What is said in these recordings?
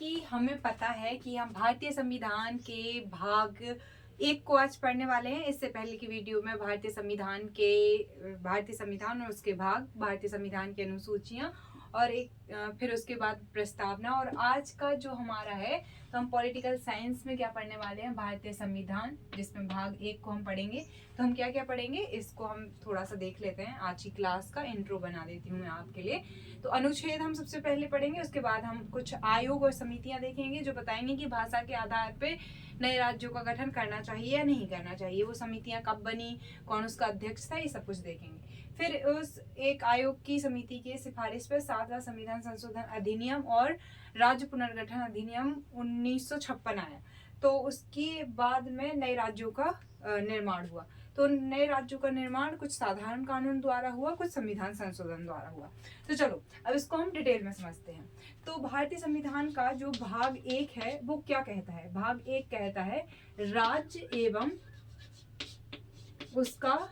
कि हमें पता है कि हम भारतीय संविधान के भाग एक को आज पढ़ने वाले हैं। इससे पहले की वीडियो में भारतीय संविधान और उसके भाग, भारतीय संविधान की अनुसूचियां और फिर उसके बाद प्रस्तावना। और आज का जो हमारा है तो हम पॉलिटिकल साइंस में क्या पढ़ने वाले हैं, भारतीय संविधान, जिसमें भाग एक को हम पढ़ेंगे। तो हम क्या क्या पढ़ेंगे इसको हम थोड़ा सा देख लेते हैं। आज की क्लास का इंट्रो बना देती हूँ मैं आपके लिए। तो अनुच्छेद हम सबसे पहले पढ़ेंगे, उसके बाद हम कुछ आयोग और समितियां देखेंगे जो बताएंगे कि भाषा के आधार पे नए राज्यों का गठन करना चाहिए या नहीं करना चाहिए, वो समितियां कब बनी, कौन उसका अध्यक्ष था, ये सब कुछ देखेंगे। फिर उस एक आयोग की समिति की सिफारिश पर 7वां संविधान संशोधन अधिनियम और राज्य पुनर्गठन अधिनियम 1956 आया। तो उसके बाद में नए राज्यों का निर्माण हुआ। तो नए राज्यों का निर्माण कुछ साधारण कानून द्वारा हुआ, कुछ संविधान संशोधन द्वारा हुआ। तो चलो अब इसको हम डिटेल में समझते हैं। तो भारतीय संविधान का जो भाग एक है वो क्या कहता है? भाग एक कहता है राज्य एवं उसका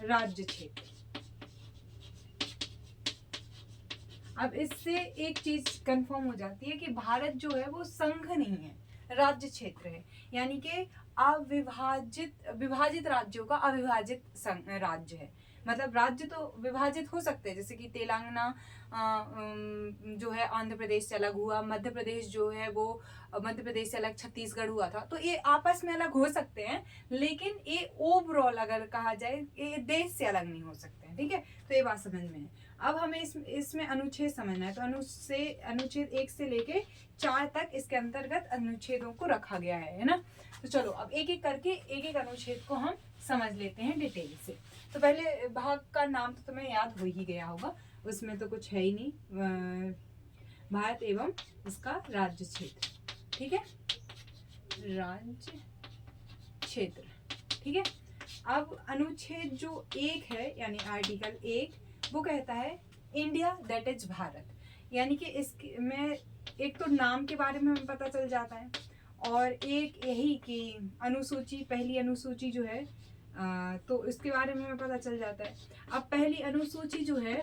राज्य क्षेत्र। अब इससे एक चीज कंफर्म हो जाती है कि भारत जो है वो संघ नहीं है, राज्य क्षेत्र है। यानी कि विभाजित राज्यों का अविभाजित राज्य है। मतलब राज्य तो विभाजित हो सकते हैं, जैसे कि तेलंगाना जो है आंध्र प्रदेश से अलग हुआ, मध्य प्रदेश जो है वो मध्य प्रदेश से अलग छत्तीसगढ़ हुआ था। तो ये आपस में अलग हो सकते हैं, लेकिन ये ओवरऑल अगर कहा जाए ये देश से अलग नहीं हो सकते हैं। ठीक है, तो ये बात समझ में है। अब हमें इसमें अनुच्छेद समझना है। तो अनुच्छेद 1 से लेके 4 तक इसके अंतर्गत अनुच्छेदों को रखा गया है ना। तो चलो अब एक एक करके एक एक अनुच्छेद को हम समझ लेते हैं डिटेल से। तो पहले भाग का नाम तो तुम्हें याद हो ही गया होगा, उसमें तो कुछ है ही नहीं, भारत एवं इसका राज्य क्षेत्र। ठीक है, राज्य क्षेत्र। ठीक है, अब अनुच्छेद जो 1 है यानी आर्टिकल 1 वो कहता है इंडिया दैट इज भारत। यानी कि इसमें एक तो नाम के बारे में हमें पता चल जाता है, और एक यही कि अनुसूची, पहली अनुसूची जो है तो इसके बारे में हमें पता चल जाता है। अब पहली अनुसूची जो है,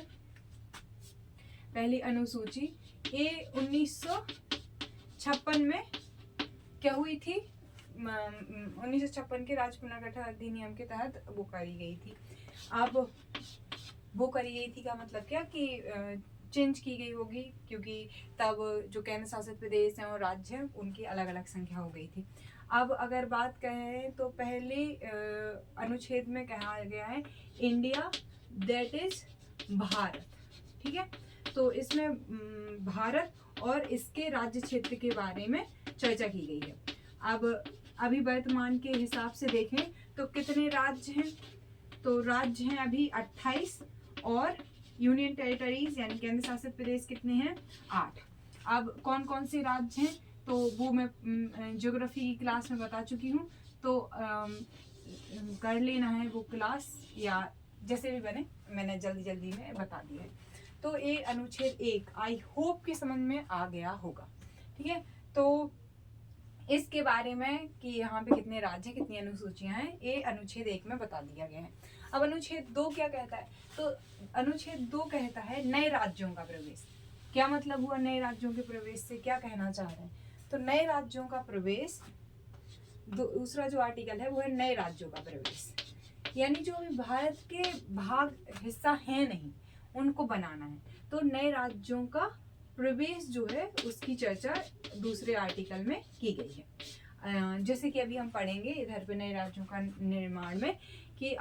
पहली अनुसूची ये 1956 में क्या हुई थी, 1956 के राज्य पुनर्गठन अधिनियम के तहत वो करी गई थी। अब वो करी गई थी का मतलब क्या कि चेंज की गई होगी, क्योंकि तब जो केंद्र शासित प्रदेश हैं और राज्य हैं उनकी अलग अलग संख्या हो गई थी। अब अगर बात करें तो पहले अनुच्छेद में कहा गया है इंडिया दैट इज भारत। ठीक है, तो इसमें भारत और इसके राज्य क्षेत्र के बारे में चर्चा की गई है। अब अभी वर्तमान के हिसाब से देखें तो कितने राज्य हैं, तो राज्य हैं अभी 28 और यूनियन टेरिटरीज यानी केंद्र शासित प्रदेश कितने हैं, 8। अब कौन कौन से राज्य हैं तो वो मैं ज्योग्राफी की क्लास में बता चुकी हूँ, तो कर लेना है वो क्लास, या जैसे भी बने मैंने जल्दी जल्दी में बता दिया है। तो ये अनुच्छेद 1 आई होप कि समझ में आ गया होगा। ठीक है, तो इसके बारे में कि यहाँ पे कितने राज्य हैं, कितनी अनुसूचियां हैं, ये अनुच्छेद 1 में बता दिया गया है। अब अनुच्छेद 2 क्या कहता है, तो अनुच्छेद 2 कहता है नए राज्यों का प्रवेश। क्या मतलब हुआ नए राज्यों के प्रवेश से, क्या कहना चाह रहे हैं? तो नए राज्यों का प्रवेश, दूसरा जो आर्टिकल है वो है नए राज्यों का प्रवेश। यानी जो अभी भारत के भाग हिस्सा है नहीं उनको बनाना है, तो नए राज्यों का प्रवेश जो है उसकी चर्चा दूसरे आर्टिकल में की गई है। जैसे कि अभी हम पढ़ेंगे इधर पे नए राज्यों का निर्माण में कि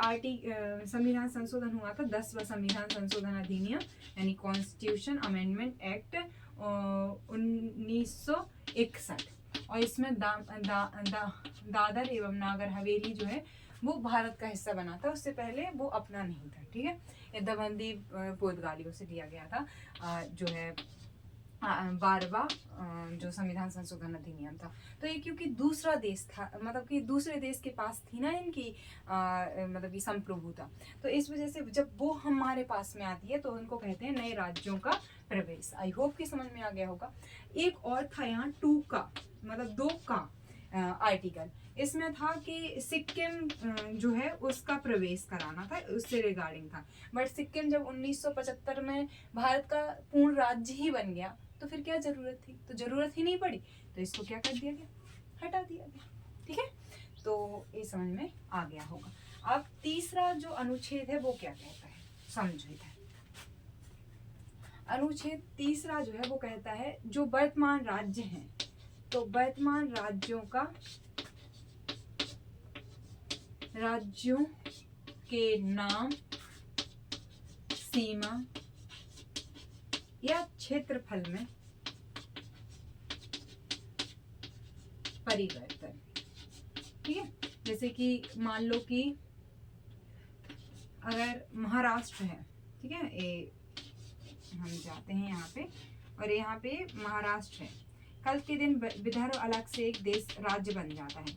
संविधान संशोधन हुआ था, 10वां संविधान संशोधन अधिनियम यानी कॉन्स्टिट्यूशन अमेंडमेंट एक्ट 1961, और इसमें दादर एवं नागर हवेली जो है वो भारत का हिस्सा बना था, उससे पहले वो अपना नहीं था। ठीक है, ये दबंदी पुर्तगालियों से लिया गया था, जो है 12वां जो संविधान संशोधन अधिनियम था। तो ये क्योंकि दूसरा देश था, मतलब कि दूसरे देश के पास थी ना इनकी मतलब कि संप्रभुता, तो इस वजह से जब वो हमारे पास में आती है तो उनको कहते हैं नए राज्यों का प्रवेश। आई होप कि समझ में आ गया होगा। एक और था यहाँ 2 का, मतलब 2 का आर्टिकल, इसमें था कि सिक्किम जो है उसका प्रवेश कराना था, उससे रिगार्डिंग था। बट सिक्किम जब 1975 में भारत का पूर्ण राज्य ही बन गया तो फिर क्या जरूरत थी, तो जरूरत ही नहीं पड़ी, तो इसको क्या कर दिया गया, हटा दिया गया। ठीक है, तो ये समझ में आ गया होगा। अब तीसरा जो अनुच्छेद है वो क्या कहता है, समझो इधर। अनुच्छेद तीसरा जो है वो कहता है जो वर्तमान राज्य हैं, तो वर्तमान राज्यों के नाम, सीमा या क्षेत्रफल में परिवर्तन। ठीक है, जैसे कि मान लो कि अगर महाराष्ट्र है, ठीक है, ये हम जाते हैं यहाँ पे, और यहाँ पे महाराष्ट्र है, कल के दिन विदर्भ अलग से एक देश राज्य बन जाता है,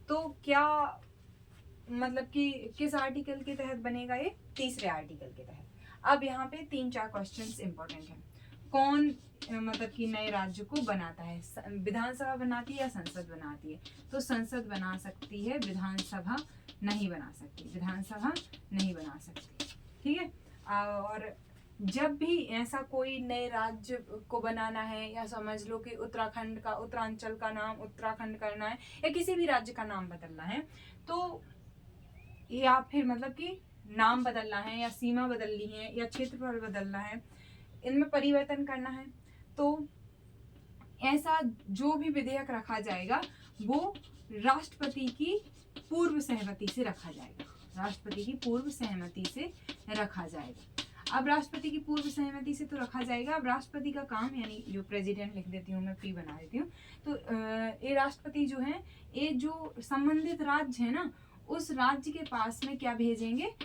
तो क्या मतलब कि किस आर्टिकल के तहत बनेगा, ये तीसरे आर्टिकल के तहत। अब यहाँ पे 3-4 क्वेश्चंस इंपॉर्टेंट हैं। कौन मतलब कि नए राज्य को बनाता है, विधानसभा बनाती है या संसद बनाती है, तो संसद बना सकती है, विधानसभा नहीं बना सकती, विधानसभा नहीं बना सकती। ठीक है, और जब भी ऐसा कोई नए राज्य को बनाना है, या समझ लो कि उत्तराखंड का, उत्तरांचल का नाम उत्तराखंड करना है, या किसी भी राज्य का नाम बदलना है, तो या फिर मतलब कि नाम बदलना है, या सीमा बदलनी है, या क्षेत्रफल बदलना है, इनमें परिवर्तन करना है, तो ऐसा जो भी विधेयक रखा जाएगा वो राष्ट्रपति की पूर्व सहमति से रखा जाएगा, राष्ट्रपति की पूर्व सहमति से रखा जाएगा। अब राष्ट्रपति की पूर्व सहमति से तो रखा जाएगा, अब राष्ट्रपति का काम, यानी जो प्रेसिडेंट लिख देती हूँ मैं, पी बना देती हूँ, तो ये राष्ट्रपति जो है, ये जो संबंधित राज्य है ना, उस राज्य के पास में क्या भेजेंगे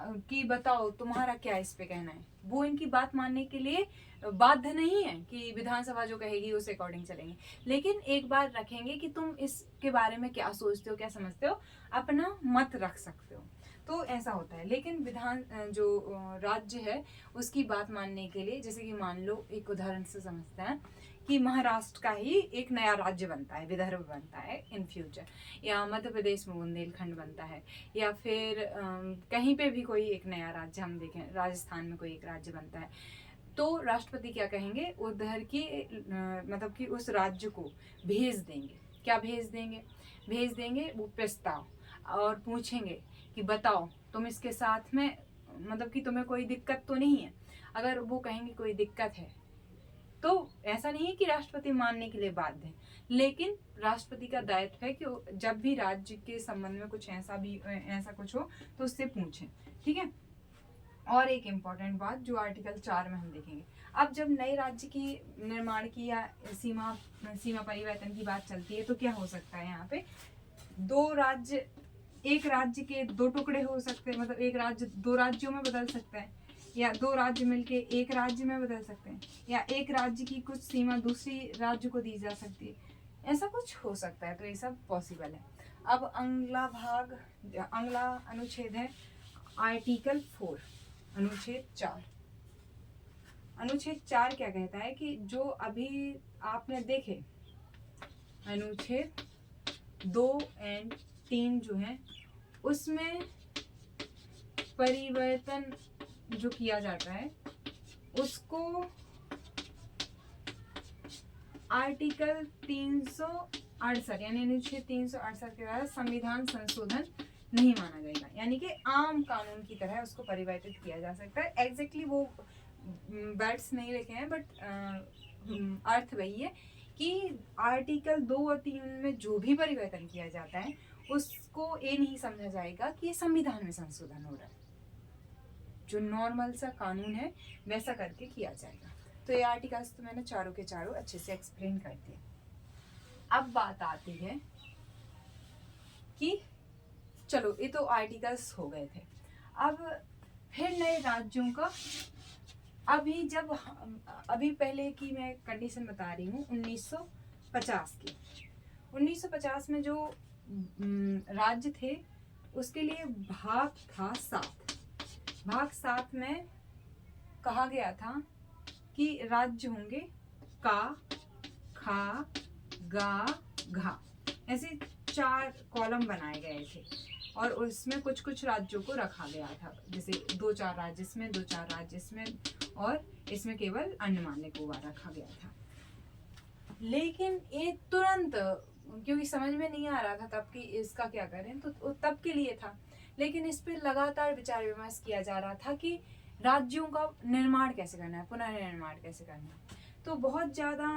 कि बताओ तुम्हारा क्या इस पे कहना है। वो इनकी बात मानने के लिए बाध्य नहीं है कि विधानसभा जो कहेगी उस अकॉर्डिंग चलेंगे, लेकिन एक बार रखेंगे कि तुम इसके बारे में क्या सोचते हो, क्या समझते हो, अपना मत रख सकते हो, तो ऐसा होता है। लेकिन विधान जो राज्य है उसकी बात मानने के लिए, जैसे कि मान लो एक उदाहरण से समझते हैं कि महाराष्ट्र का ही एक नया राज्य बनता है, विदर्भ बनता है इन फ्यूचर, या मध्य प्रदेश में बुंदेलखंड बनता है, या फिर कहीं पे भी कोई एक नया राज्य हम देखें, राजस्थान में कोई एक राज्य बनता है, तो राष्ट्रपति क्या कहेंगे, उधर की मतलब कि उस राज्य को भेज देंगे, क्या भेज देंगे वो प्रस्ताव, और पूछेंगे कि बताओ तुम इसके साथ में मतलब कि तुम्हें कोई दिक्कत तो नहीं है। अगर वो कहेंगे कोई दिक्कत है, तो ऐसा नहीं है कि राष्ट्रपति मानने के लिए बाध्य है, लेकिन राष्ट्रपति का दायित्व है कि जब भी राज्य के संबंध में कुछ ऐसा कुछ हो तो उससे पूछें। ठीक है, और एक इम्पॉर्टेंट बात जो आर्टिकल 4 में हम देखेंगे, अब जब नए राज्य की निर्माण की या सीमा परिवर्तन की बात चलती है, तो क्या हो सकता है, यहाँ पे एक राज्य के 2 टुकड़े हो सकते हैं, मतलब एक राज्य 2 राज्यों में बदल सकता है, या 2 राज्य मिलके एक राज्य में बदल सकते हैं, या एक राज्य की कुछ सीमा दूसरी राज्य को दी जा सकती है, ऐसा कुछ हो सकता है, तो ये सब पॉसिबल है। अब अगला अनुच्छेद है आर्टिकल 4, अनुच्छेद 4। अनुच्छेद 4 क्या कहता है कि जो अभी आपने देखे अनुच्छेद 2 और 3 जो है, उसमें परिवर्तन जो किया जाता है उसको आर्टिकल 368 यानी अनुच्छेद 368 के तहत संविधान संशोधन नहीं माना जाएगा, यानी कि आम कानून की तरह उसको परिवर्तित किया जा सकता है। एग्जैक्टली वो वर्ड्स नहीं लिखे हैं, बट अर्थ वही है कि आर्टिकल 2 और 3 में जो भी परिवर्तन किया जाता है उसको ये नहीं समझा जाएगा कि ये संविधान में संशोधन हो रहा है, जो नॉर्मल सा कानून है वैसा करके किया जाएगा। तो ये आर्टिकल्स तो मैंने चारों के चारों अच्छे से एक्सप्लेन कर दिए। अब बात आती है कि चलो ये तो आर्टिकल्स हो गए थे, अब फिर नए राज्यों का अभी पहले की मैं कंडीशन बता रही हूँ 1950 की। 1950 में जो राज्य थे उसके लिए भाग था 7। भाग 7 में कहा गया था कि राज्य होंगे का, खा, गा, घा, ऐसे 4 कॉलम बनाए गए थे और उसमें कुछ राज्यों को रखा गया था, जैसे 2-4 राज्य इसमें, 2-4 राज्य इसमें, और इसमें केवल अंडमान निकोबार रखा गया था। लेकिन ये तुरंत, क्योंकि समझ में नहीं आ रहा था तब कि इसका क्या करें, तो तब के लिए था, लेकिन इस पे लगातार विचार विमर्श किया जा रहा था कि राज्यों का निर्माण कैसे करना है, पुनर्निर्माण कैसे करना है। तो बहुत ज़्यादा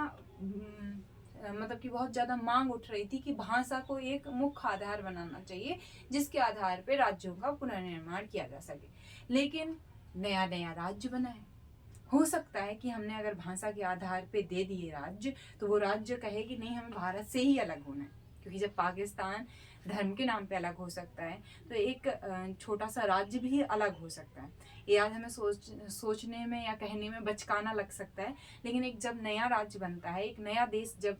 मतलब कि बहुत ज़्यादा मांग उठ रही थी कि भाषा को एक मुख्य आधार बनाना चाहिए जिसके आधार पे राज्यों का पुनर्निर्माण किया जा सके। लेकिन नया नया राज्य बना है, हो सकता है कि हमने अगर भाषा के आधार पे दे दिए राज्य, तो वो राज्य कहे कि नहीं, हमें भारत से ही अलग होना है। क्योंकि जब पाकिस्तान धर्म के नाम पे अलग हो सकता है, तो एक छोटा सा राज्य भी अलग हो सकता है। ये आज हमें सोचने में या कहने में बचकाना लग सकता है, लेकिन एक जब नया राज्य बनता है, एक नया देश जब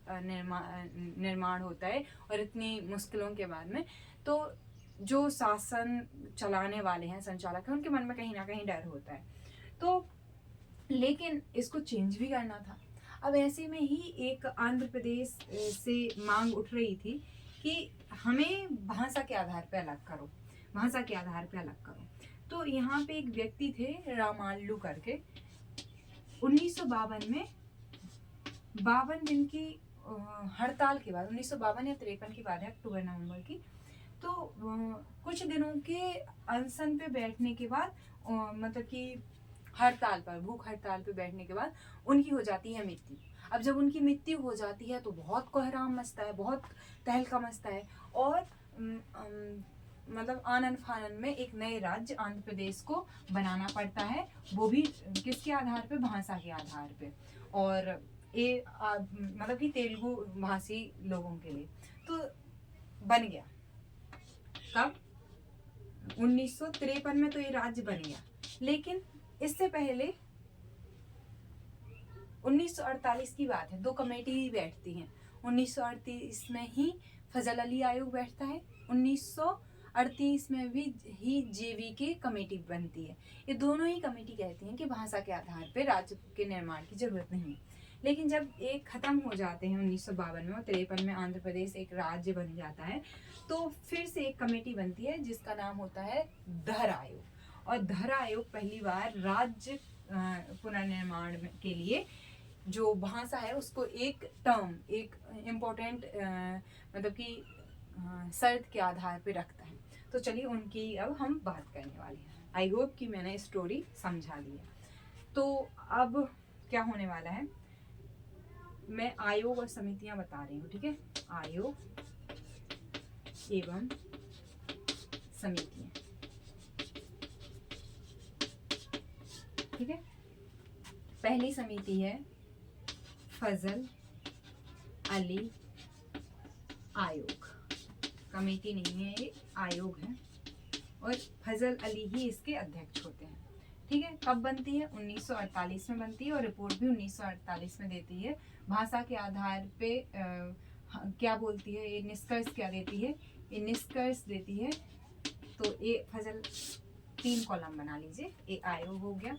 निर्माण होता है और इतनी मुश्किलों के बाद में, तो जो शासन चलाने वाले हैं, संचालक हैं, उनके मन में कहीं ना कहीं डर होता है। तो लेकिन इसको चेंज भी करना था। अब ऐसे में ही एक आंध्र प्रदेश से मांग उठ रही थी कि हमें भाषा के आधार पे अलग करो, भाषा के आधार पे अलग करो। तो यहाँ पे एक व्यक्ति थे रामाल्लू करके, 1952 में 52 दिन की हड़ताल के बाद, 1952 या 53 की बात है, अक्टूबर नवंबर की, तो कुछ दिनों के अनशन पे बैठने के बाद, मतलब कि हड़ताल पर, भूख हड़ताल पे बैठने के बाद उनकी हो जाती है मृत्यु। अब जब उनकी मृत्यु हो जाती है तो बहुत कोहराम मचता है, बहुत तहलका मचता है, और मतलब आनन फानन में एक नए राज्य आंध्र प्रदेश को बनाना पड़ता है, वो भी किसके आधार पे, भाषा के आधार पे, और ये मतलब कि तेलुगु भाषी लोगों के लिए। तो बन गया कब, 1953 में तो ये राज्य बन गया। लेकिन इससे पहले 1948 की बात है, दो कमेटी ही बैठती हैं। 1938 में ही फजल अली आयोग बैठता है, 1938 में भी ही JV कमेटी बनती है। ये दोनों ही कमेटी कहती हैं कि भाषा के आधार पे राज्य के निर्माण की जरूरत नहीं है। लेकिन जब एक खत्म हो जाते हैं 1952 में और 53 में आंध्र प्रदेश एक राज्य बन जाता है, तो फिर से एक कमेटी बनती है जिसका नाम होता है धर आयोग। और धर आयोग पहली बार राज्य पुनर्निर्माण के लिए जो भाषा है उसको एक टर्म, एक इम्पोर्टेंट मतलब कि शर्त के आधार पे रखता है। तो चलिए उनकी अब हम बात करने वाले हैं। आई होप कि मैंने स्टोरी समझा दी है। तो अब क्या होने वाला है, मैं आयोग और समितियां बता रही हूँ, ठीक है। आयोग एवं समितियां, ठीक है। पहली समिति है फजल अली आयोग, कमेटी नहीं है ये, आयोग है, और फजल अली ही इसके अध्यक्ष होते हैं, ठीक है। कब बनती है, 1948 में बनती है, और रिपोर्ट भी 1948 में देती है। भाषा के आधार पे क्या बोलती है, ये निष्कर्ष क्या देती है, ये निष्कर्ष देती है। तो ये फजल 3 कॉलम बना लीजिए, ये आयोग हो गया,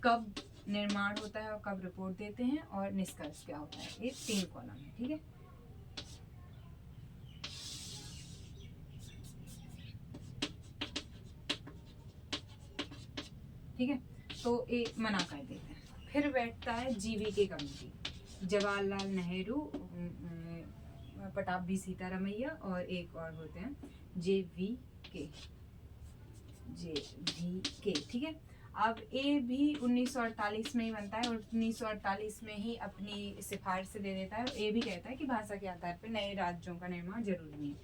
कब निर्माण होता है और कब रिपोर्ट देते हैं, और निष्कर्ष क्या होता है, ये 3 कॉलम है, ठीक है। ठीक है, तो ये मना कर देते हैं। फिर बैठता है JV कमेटी, जवाहरलाल नेहरू, पटाभी सीतारामैया, और एक और होते हैं JV, ठीक है। अब ये भी 1948 में ही बनता है, और 1948 में ही अपनी सिफारिश दे देता है। ये भी कहता है कि भाषा के आधार पर नए राज्यों का निर्माण जरूरी नहीं है।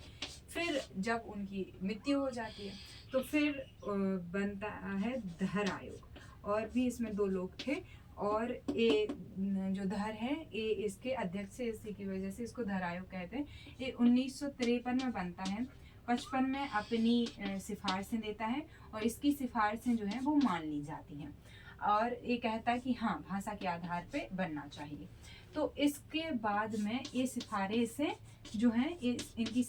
फिर जब उनकी मृत्यु हो जाती है तो फिर बनता है धर आयोग, और भी इसमें 2 लोग थे, और ये जो धर है ये इसके अध्यक्ष है, इसी की वजह से इसको धर आयोग कहते हैं। ये 1953 में बनता है, 55 में अपनी सिफारिशें देता है, और इसकी सिफारिशें जो हैं वो मान ली जाती हैं, और ये कहता है कि हाँ, भाषा के आधार पे बनना चाहिए। तो इसके बाद में ये सिफारिशें जो हैं, इनकी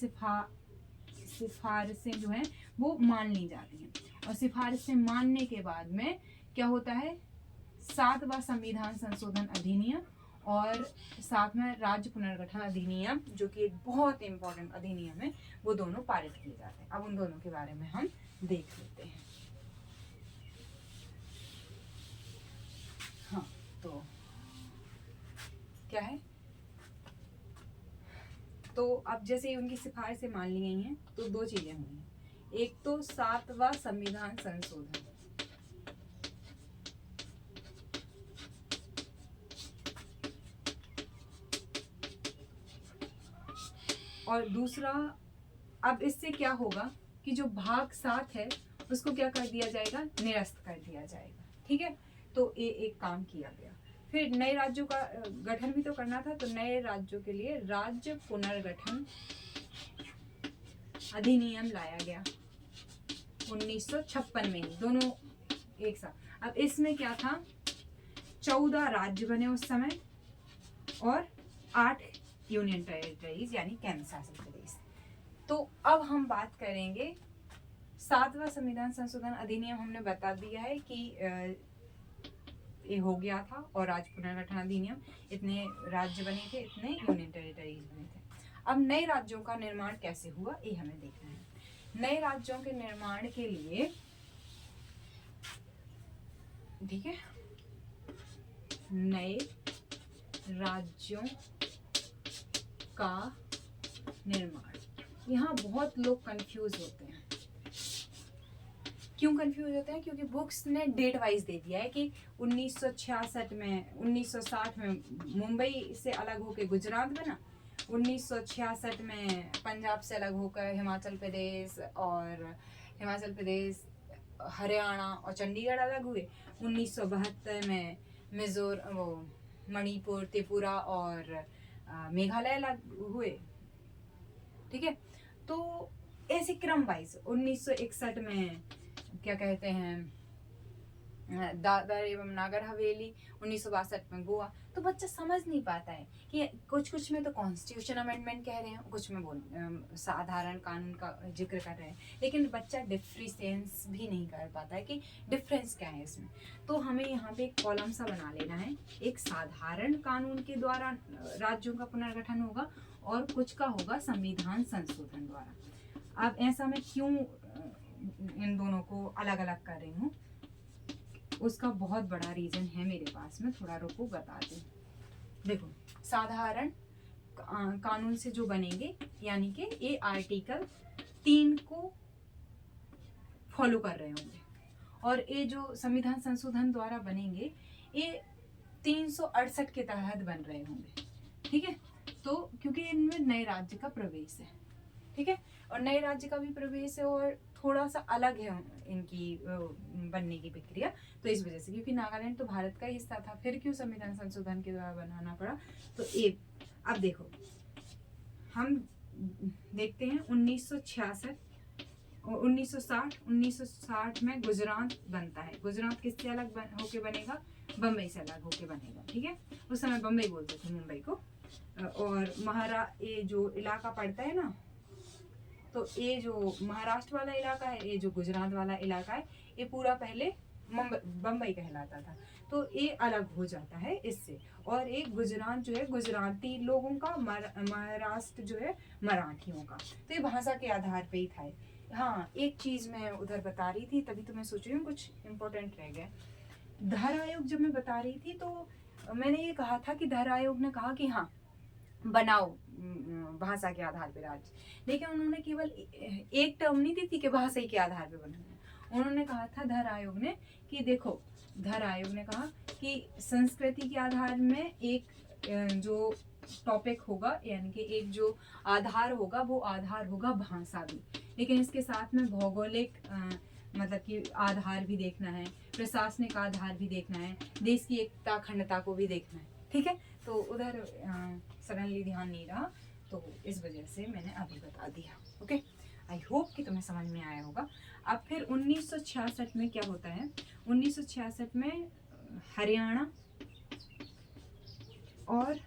सिफारिशें जो हैं वो मान ली जाती हैं, और सिफारिशें मानने के बाद में क्या होता है, 7वां संविधान संशोधन अधिनियम और 7वां राज्य पुनर्गठन अधिनियम, जो कि एक बहुत इंपॉर्टेंट अधिनियम है, वो दोनों पारित किए जाते हैं। अब उन दोनों के बारे में हम देख लेते हैं। तो क्या है, तो अब जैसे ही उनकी सिफारिशें मान ली गई हैं तो दो चीजें हुई हैं। एक तो 7वां संविधान संशोधन, और दूसरा अब इससे क्या होगा कि जो भाग 7 है उसको क्या कर दिया जाएगा, निरस्त कर दिया जाएगा। ठीक है, तो ये एक काम किया गया। फिर नए राज्यों का गठन भी तो करना था, तो नए राज्यों के लिए राज्य पुनर्गठन अधिनियम लाया गया 1956 में ही, दोनों एक साथ। अब इसमें क्या था, 14 राज्य बने उस समय और 8 यूनियन टेरिटरीज यानी केंद्र शासित प्रदेश। तो अब हम बात करेंगे 7वां संविधान संशोधन अधिनियम, हमने बता दिया है कि ये हो गया था, और राज्य पुनर्गठन अधिनियम, इतने राज्य बने थे, इतने यूनियन टेरिटरीज बने थे। अब नए राज्यों का निर्माण कैसे हुआ ये हमें देखना है। नए राज्यों के निर्माण के लिए, ठीक है, नए राज्यों का निर्माण, यहाँ बहुत लोग कंफ्यूज होते हैं। क्यों कंफ्यूज होते हैं? क्योंकि बुक्स ने डेट वाइज दे दिया है कि 1966 में, 1960 में मुंबई से अलग होकर गुजरात बना, 1966 में पंजाब से अलग होकर हिमाचल प्रदेश, हरियाणा और चंडीगढ़ अलग हुए, 1972 में मणिपुर, त्रिपुरा और मेघालय अलग हुए। ठीक है, तो ऐसे क्रम वाइज 1961 में क्या कहते हैं, दादर एवं नागर हवेली, 1962 में गोवा। तो बच्चा समझ नहीं पाता है कि कुछ में तो कॉन्स्टिट्यूशन अमेंडमेंट कह रहे हैं, कुछ में साधारण कानून का जिक्र कर रहे हैं, लेकिन बच्चा डिफरेंस भी नहीं कर पाता है कि डिफरेंस क्या है इसमें। तो हमें यहाँ पे एक कॉलम सा बना लेना है, एक साधारण कानून के द्वारा राज्यों का पुनर्गठन होगा और कुछ का होगा संविधान संशोधन द्वारा। अब ऐसा मैं क्यों इन दोनों को अलग अलग कर रही हूँ, उसका बहुत बड़ा रीजन है मेरे पास में, थोड़ा रुको बताती हूँ। देखो, साधारण कानून से जो बनेंगे, यानी कि ये आर्टिकल 3 को फॉलो कर रहे होंगे, और ये जो संविधान संशोधन द्वारा बनेंगे ये 368 के तहत बन रहे होंगे। ठीक है, तो क्योंकि इनमें नए राज्य का प्रवेश है, ठीक है, और नए राज्य का भी प्रवेश है और थोड़ा सा अलग है इनकी बनने की प्रक्रिया, तो इस वजह से, क्योंकि नागालैंड तो भारत का हिस्सा था, फिर क्यों संविधान संशोधन के द्वारा बनाना पड़ा। तो ये अब देखो, हम देखते हैं 1966 और 1960 में गुजरात बनता है। गुजरात किससे अलग होके बनेगा, बम्बई से अलग होके बनेगा। ठीक है, उस समय बम्बई बोलते थे मुंबई को, और ये जो इलाका पड़ता है ना, तो ये जो महाराष्ट्र वाला इलाका है, ये जो गुजरात वाला इलाका है, ये पूरा पहले बम्बई कहलाता था, तो ये अलग हो जाता है इससे। और एक गुजरात जो है गुजराती लोगों का, महाराष्ट्र जो है मराठियों का, तो ये भाषा के आधार पे ही था। हाँ, एक चीज मैं उधर बता रही थी, तभी तो मैं सोच रही हूँ कुछ इम्पोर्टेंट रह गया। धर आयोग जब मैं बता रही थी, तो मैंने ये कहा था कि धर आयोग ने कहा कि हाँ बनाओ भाषा के आधार पे राज्य, लेकिन उन्होंने केवल एक टर्म नहीं दी थी कि भाषा के आधार पे बनाना। उन्होंने कहा था धर आयोग ने कि देखो, धर आयोग ने कहा कि संस्कृति के आधार में एक जो टॉपिक होगा, यानी कि एक जो आधार होगा, वो आधार होगा भाषा भी, लेकिन इसके साथ में भौगोलिक मतलब कि आधार भी देखना है, प्रशासनिक आधार भी देखना है, देश की एकता अखंडता को भी देखना है। ठीक है, तो उधर सडनली ध्यान नहीं रहा, तो इस वजह से मैंने अभी बता दिया। ओके, आई होप कि तुम्हें समझ में आया होगा। अब फिर 1966 में क्या होता है, 1966 में हरियाणा और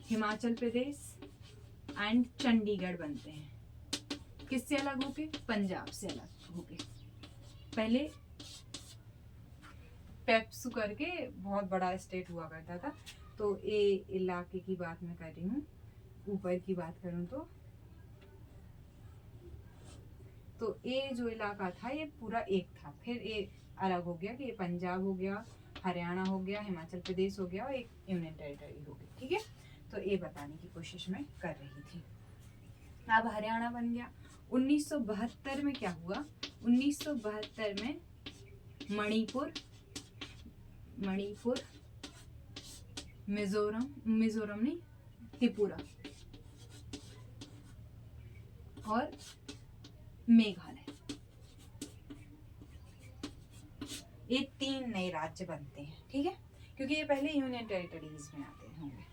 हिमाचल प्रदेश एंड चंडीगढ़ बनते हैं। किससे अलग होके, पंजाब से अलग होके। पहले पेप्सू करके बहुत बड़ा स्टेट हुआ करता था, तो ये इलाके की बात मैं कर रही हूँ। ऊपर की बात करूँ तो ये जो इलाका था ये पूरा एक था, फिर ये अलग हो गया कि ये पंजाब हो गया, हरियाणा हो गया, हिमाचल प्रदेश हो गया और एक यूनियन टेरिटरी हो गई। ठीक है, तो ये बताने की कोशिश मैं कर रही थी। अब हरियाणा बन गया। 1972 में क्या हुआ? 1972 में मणिपुर, मिजोरम नहीं, त्रिपुरा और मेघालय, ये 3 नए राज्य बनते हैं। ठीक है, क्योंकि ये पहले यूनियन टेरिटरीज में आते होंगे।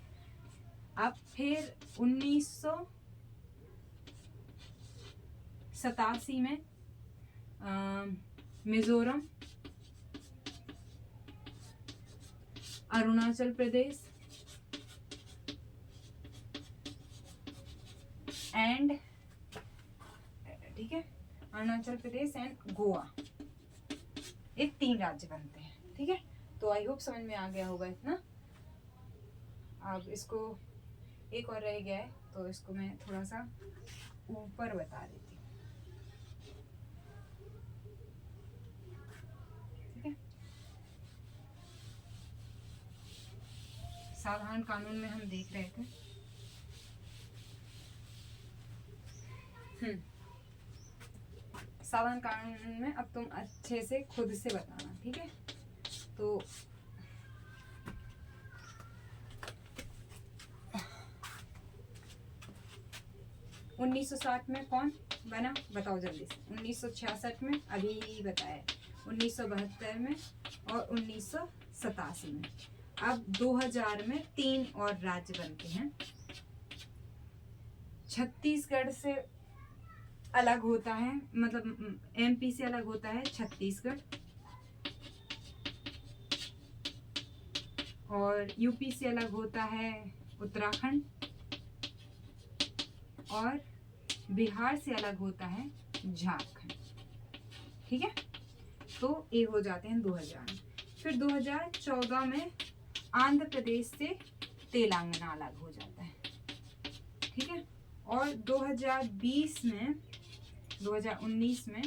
अब फिर 1987 में मिजोरम, अरुणाचल प्रदेश एंड, ठीक है, अरुणाचल प्रदेश एंड गोवा, ये 3 राज्य बनते हैं। ठीक है, तो आई होप समझ में आ गया होगा इतना। अब इसको एक और रह गया है, तो इसको मैं थोड़ा सा ऊपर बता देती हूँ। ठीक है, साधारण कानून में हम देख रहे थे। साधारण कानून में अब तुम अच्छे से खुद से बताना। ठीक है, तो (1960) में कौन बना बताओ जल्दी से। 1966 में अभी बताया, 1972 में और 1987 में। अब 2000 में 3 और राज्य बनते हैं। छत्तीसगढ़ से अलग होता है, मतलब एमपी से अलग होता है छत्तीसगढ़, और यूपी से अलग होता है उत्तराखंड, और बिहार से अलग होता है झारखंड। ठीक है, तो ये हो जाते हैं 2000 में। फिर 2014 में आंध्र प्रदेश से तेलंगाना अलग हो जाता है। ठीक है, और 2019 में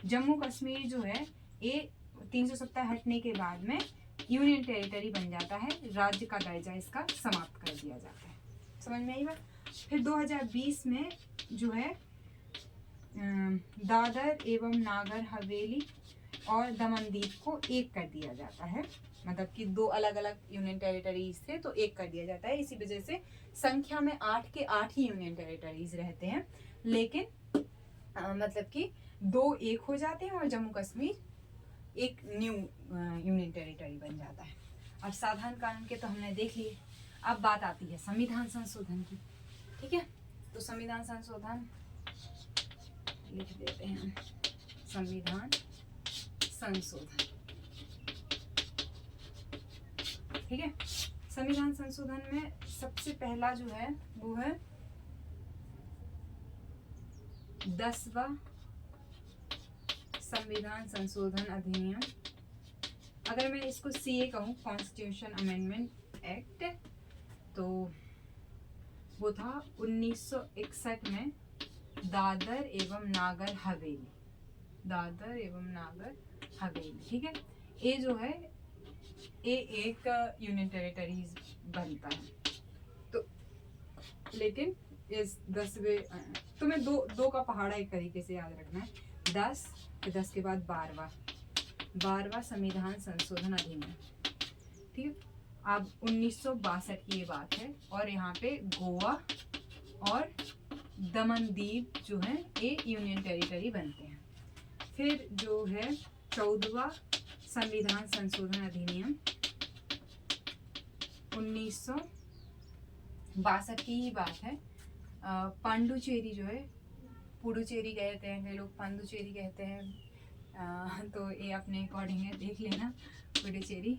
जम्मू कश्मीर जो है ये 370 हटने के बाद में यूनियन टेरिटरी बन जाता है, राज्य का दर्जा इसका समाप्त कर दिया जाता है। समझ में आई बात? फिर 2020 में जो है दादर एवं नागर हवेली और दमन दीव को एक कर दिया जाता है, मतलब कि 2 अलग अलग यूनियन टेरिटरीज थे तो एक कर दिया जाता है। इसी वजह से संख्या में 8 के 8 ही यूनियन टेरिटरीज रहते हैं, लेकिन मतलब कि 2 एक हो जाते हैं और जम्मू कश्मीर एक न्यू यूनियन टेरिटरी बन जाता है। अब साधारण कानून के तो हमने देख लिए, अब बात आती है संविधान संशोधन की। ठीक है, तो संविधान संशोधन लिख देते हैं, संविधान संशोधन। ठीक है, संविधान संशोधन में सबसे पहला जो है वो है 10वां संविधान संशोधन अधिनियम। अगर मैं इसको सीए कहूँ, कॉन्स्टिट्यूशन अमेंडमेंट एक्ट, तो वो था 1961 में दादर एवं नागर हवेली, ठीक है। ये जो है ये एक यूनियन टेरिटरीज बनता है, तो लेकिन इस 10वें, तुम्हें दो का पहाड़ा एक तरीके से याद रखना है। 10 के बाद 12वां संविधान संशोधन अधिनियम। ठीक है, अब 1962 की ये बात है, और यहाँ पे गोवा और दमन दीव जो है ये यूनियन टेरिटरी बनते हैं। फिर जो है 14वां संविधान संशोधन अधिनियम 1962 की ही बात है। पांडुचेरी जो है, पुडुचेरी कहते हैं कई लोग, पांडुचेरी कहते हैं, तो ये अपने अकॉर्डिंग है, देख लेना पुडुचेरी।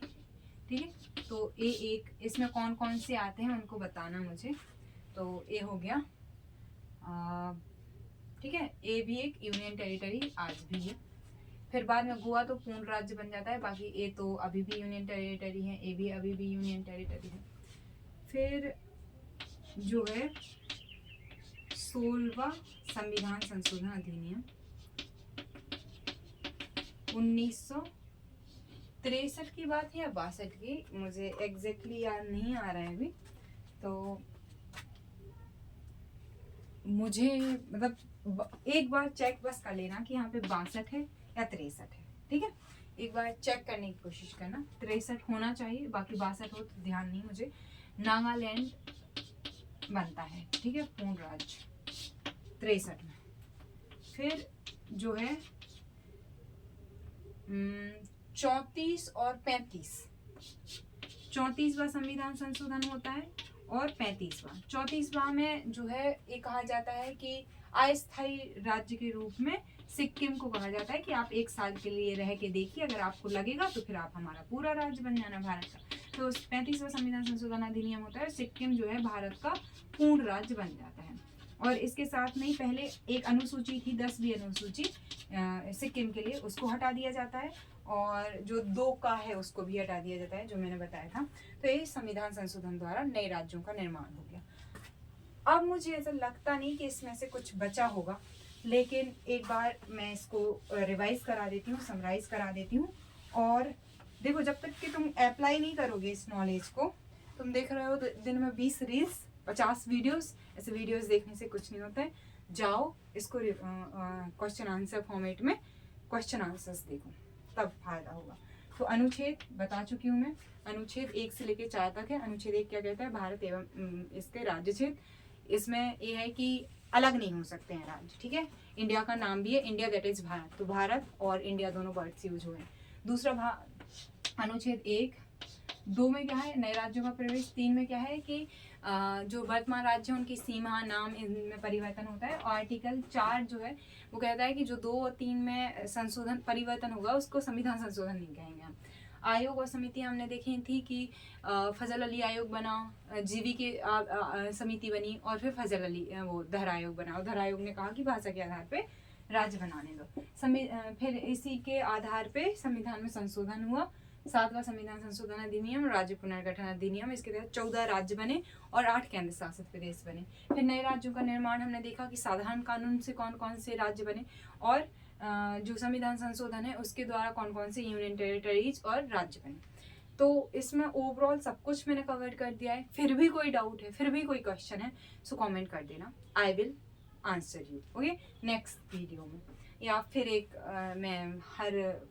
ठीक है, तो ये एक, इसमें कौन कौन से आते हैं उनको बताना मुझे। तो ये हो गया, ठीक है, ये भी एक यूनियन टेरिटरी आज भी है। फिर बाद में गोवा तो पूर्ण राज्य बन जाता है, बाकी ये तो अभी भी यूनियन टेरिटरी है, ये भी अभी भी यूनियन टेरिटरी है। फिर जो है 16वां संविधान संशोधन अधिनियम 19 63 की बात है या 62 की, मुझे एग्जैक्टली याद नहीं आ रहा है अभी। तो मुझे मतलब एक बार चेक बस कर लेना कि यहाँ पे 62 है या 63 है, ठीक है। एक बार चेक करने की कोशिश करना, 63 होना चाहिए, बाकी 62 हो तो ध्यान नहीं मुझे। नागालैंड बनता है, ठीक है, पूर्ण राज्य 63 में। फिर जो है 34 और 35, 34वां संविधान संशोधन होता है और 35वां। 34वां में जो है ये कहा जाता है कि अस्थायी राज्य के रूप में सिक्किम को कहा जाता है कि आप 1 साल के लिए रह के देखिए, अगर आपको लगेगा तो फिर आप हमारा पूरा राज्य बन जाना भारत का। तो 35वां संविधान संशोधन अधिनियम होता है, सिक्किम जो है भारत का पूर्ण राज्य बन जाता है। और इसके साथ में ही पहले एक अनुसूची थी, 10वीं अनुसूची सिक्किम के लिए, उसको हटा दिया जाता है, और जो 2 का है उसको भी हटा दिया जाता है, जो मैंने बताया था। तो ये संविधान संशोधन द्वारा नए राज्यों का निर्माण हो गया। अब मुझे ऐसा लगता नहीं कि इसमें से कुछ बचा होगा, लेकिन एक बार मैं इसको रिवाइज करा देती हूँ, समराइज करा देती हूँ। और देखो, जब तक कि तुम अप्लाई नहीं करोगे इस नॉलेज को, तुम देख रहे हो दिन में 20 रील्स, 50 वीडियोस, ऐसे वीडियोस देखने से कुछ नहीं होता है। जाओ इसको क्वेश्चन आंसर फॉर्मेट में क्वेश्चन आंसर्स देखो, तब फायदा होगा। तो अनुच्छेद बता चुकी हूँ मैं, अनुच्छेद 1 से लेकर 4 तक है। अनुच्छेद 1 क्या कहता है? भारत एवं इसके राज्य क्षेत्र। इसमें ये है कि अलग नहीं हो सकते हैं राज्य, ठीक है। इंडिया का नाम भी है इंडिया, दैट इज भारत, तो भारत और इंडिया दोनों वर्ड्स यूज हुए हैं। दूसरा अनुच्छेद 1, 2 में क्या है? नए राज्यों का प्रवेश। 3 में क्या है कि जो वर्तमान राज्य है उनकी सीमा, नाम, इनमें परिवर्तन होता है। और आर्टिकल 4 जो है वो कहता है कि जो 2 और 3 में संशोधन परिवर्तन होगा उसको संविधान संशोधन नहीं कहेंगे हम। आयोग और समिति हमने देखी थी कि फजल अली आयोग बना, जीवी की समिति बनी, और फिर फजल अली वो धर आयोग बना, और धर आयोग ने कहा कि भाषा के आधार पे राज्य बनाने दो। फिर इसी के आधार पे संविधान में संशोधन हुआ। 7वां संविधान संशोधन अधिनियम, राज्य पुनर्गठन अधिनियम, इसके तहत 14 राज्य बने और 8 केंद्र शासित प्रदेश बने। फिर नए राज्यों का निर्माण हमने देखा कि साधारण कानून से कौन कौन से राज्य बने, और जो संविधान संशोधन है उसके द्वारा कौन कौन से यूनियन टेरिटरीज और राज्य बने। तो इसमें ओवरऑल सब कुछ मैंने कवर कर दिया है। फिर भी कोई डाउट है, फिर भी कोई क्वेश्चन है, सो कमेंट कर देना, I will answer you, okay, next video में। या फिर एक मैं हर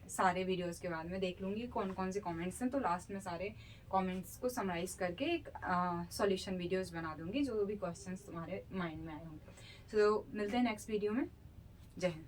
सारे वीडियोस के बाद में देख लूँगी कौन कौन से कमेंट्स हैं, तो लास्ट में सारे कमेंट्स को समराइज करके एक सॉल्यूशन वीडियोस बना दूँगी, जो भी क्वेश्चंस तुम्हारे माइंड में आए होंगे। तो मिलते हैं नेक्स्ट वीडियो में। जय हिंद।